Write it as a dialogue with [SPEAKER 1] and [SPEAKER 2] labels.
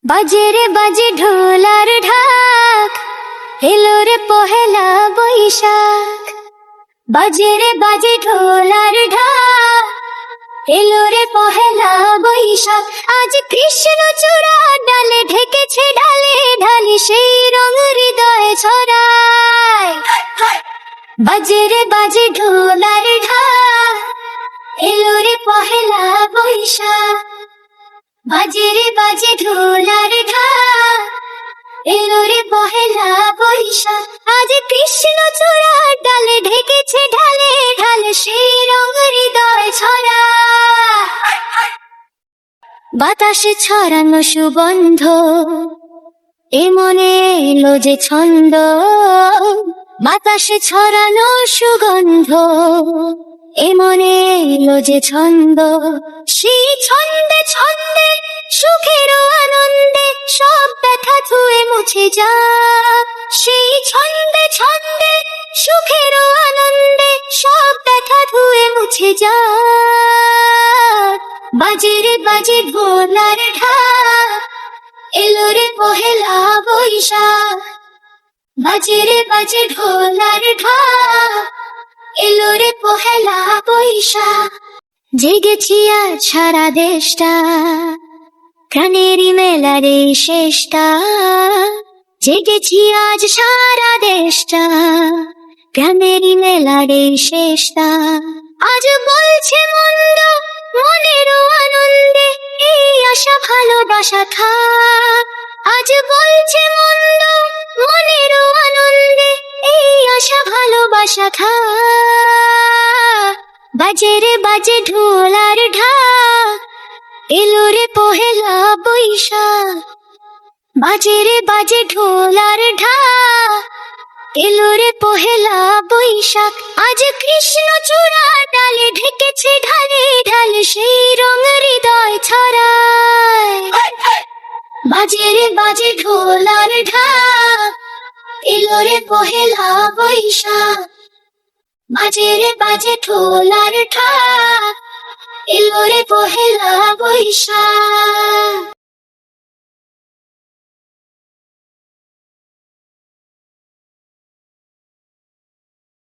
[SPEAKER 1] বাজে রে বাজে ঢোলার ঢাক, এলো রে পহেলা বৈশাখ। বাজে রে বাজে ঢোলার ঢাক, এলো রে পহেলা বৈশাখ। আজ কৃষ্ণচূড়া ডালে ঢেকেছে ঢালে ঢালে, সেই রং হৃদয়ে ছড়ায়। বাজে রে বাজে ঢোলার ঢাক, এলো রে পহেলা বৈশাখ। বাজে রে বাজে ঢোলার ঢাক, এলো রে পহেলা বৈশাখ। আজ কৃষ্ণচূড়া ডালে ঢেকেছে ঢালে ঢালে, সেই রং হৃদয় ছড়ায়। বাতাসে ছড়ানো সুগন্ধ, এ মনে এলো যে ছন্দ। বাতাসে ছড়ানো সুগন্ধ, এ মনে এলো যে ছন্দ। সেই ছন্দে ছন্দে সুখের আনন্দে সব ব্যথা ধুয়ে মুছে যাক। সেই ছন্দে ছন্দে সুখের আনন্দে সব ব্যথা ধুয়ে মুছে যাক। বাজে রে বাজে ঢোলার ঢাক, এলো রে পহেলা বৈশাখ। বাজে রে বাজে ঢোলার ঢাক, এলো রে পহেলা বৈশাখ। জেগেছি আজ সারা দেশটা, প্রাণেরই মেলার এই শেষটা। জেগেছি আজ সারা দেশটা, প্রাণেরই মেলার এই শেষটা। আজ বলছে মন্দ মনেরও আনন্দে, এই আশা ভালোবাসা থাক। আজ বলছে মন্দ মনেরও আনন্দে, এই আশা ভালোবাসা থাক। বাজে রে বাজে ঢোলার ঢাক, এলো রে পহেলা বৈশাখ। বাজে রে বাজে ঢোলার ঢাক, এলো রে পহেলা বৈশাখ। আজ কৃষ্ণচূড়া ডালে ঢেকেছে ঢালে ঢালে, সেই রং হৃদয় ছড়ায়। বাজে রে বাজে ঢোলার ঢাক, এলো রে পহেলা বৈশাখ। বাজে রে বাজে ঢোলার ঢাক, এলো রে পহেলা বৈশাখ।